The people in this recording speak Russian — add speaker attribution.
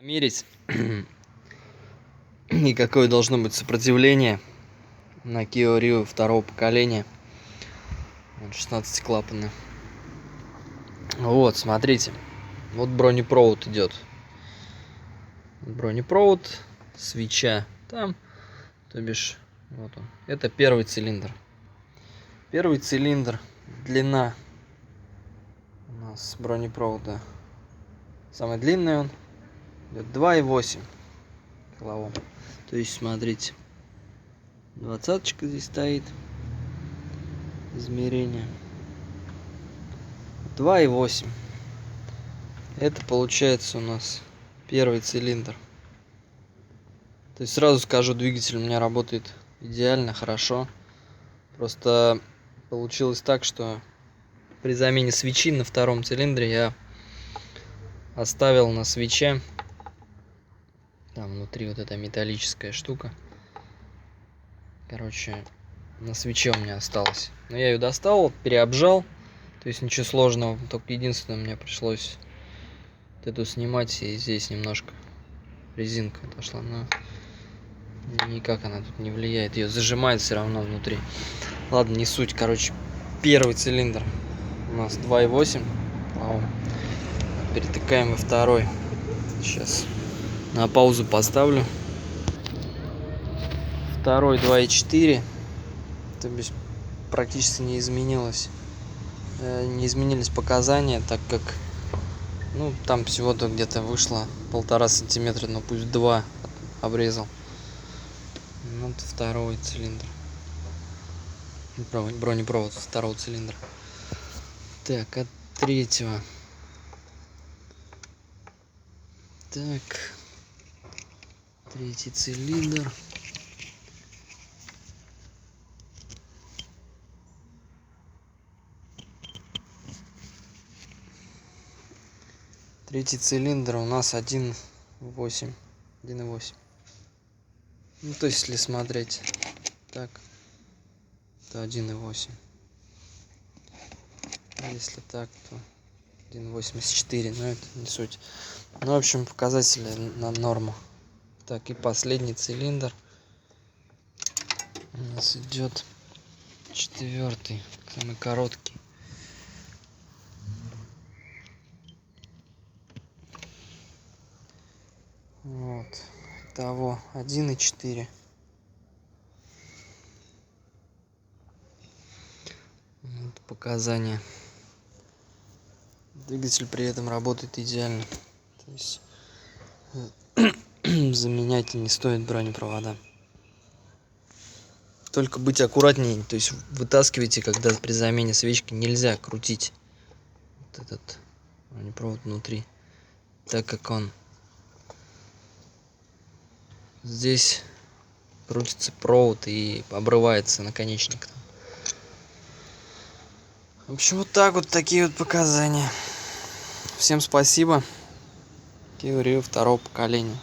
Speaker 1: Мерить и какое должно быть сопротивление на Kia Rio второго поколения. 16-клапанный. Вот, смотрите. Вот бронепровод идет. Бронепровод, свеча там, то бишь, вот он. Это первый цилиндр. Первый цилиндр, длина у нас бронепровода. Самый длинный он. 2,8 килоом. То есть, смотрите, 20-очка здесь стоит. Измерение. 2,8. Это получается у нас первый цилиндр. То есть сразу скажу, двигатель у меня работает идеально, хорошо. Просто получилось так, что при замене свечи на втором цилиндре я оставил на свече. Там внутри вот эта металлическая штука. Короче, на свече у меня осталось. Но я ее достал, переобжал. То есть ничего сложного. Только единственное, мне пришлось вот эту снимать. И здесь немножко резинка отошла. Но никак она тут не влияет. Ее зажимает все равно внутри. Ладно, не суть. Короче, первый цилиндр у нас 2,8. Перетыкаем во второй. Сейчас на паузу поставлю. Второй 2,4. То бишь практически не изменилось. Не изменились показания, так как там всего-то где-то вышло 1,5 сантиметра, но пусть 2 обрезал. Вот второй цилиндр. Бронепровод второго цилиндра. Так, от третьего. Так, третий цилиндр. Третий цилиндр у нас 1,8. 1,8. То есть, если смотреть так, то 1,8. А если так, то 1,84. Но это не суть. В общем, показатели на норму. Так, и последний цилиндр у нас идет 4-й, самый короткий. Вот. Итого 1,4. Вот показания. Двигатель при этом работает идеально. То есть заменять не стоит бронепровода. Только быть аккуратнее. То есть вытаскивайте, когда при замене свечки нельзя крутить вот этот бронепровод внутри, так как он здесь крутится провод и обрывается наконечник. В общем, вот так вот, такие вот показания. Всем спасибо. Kia Rio второго поколения.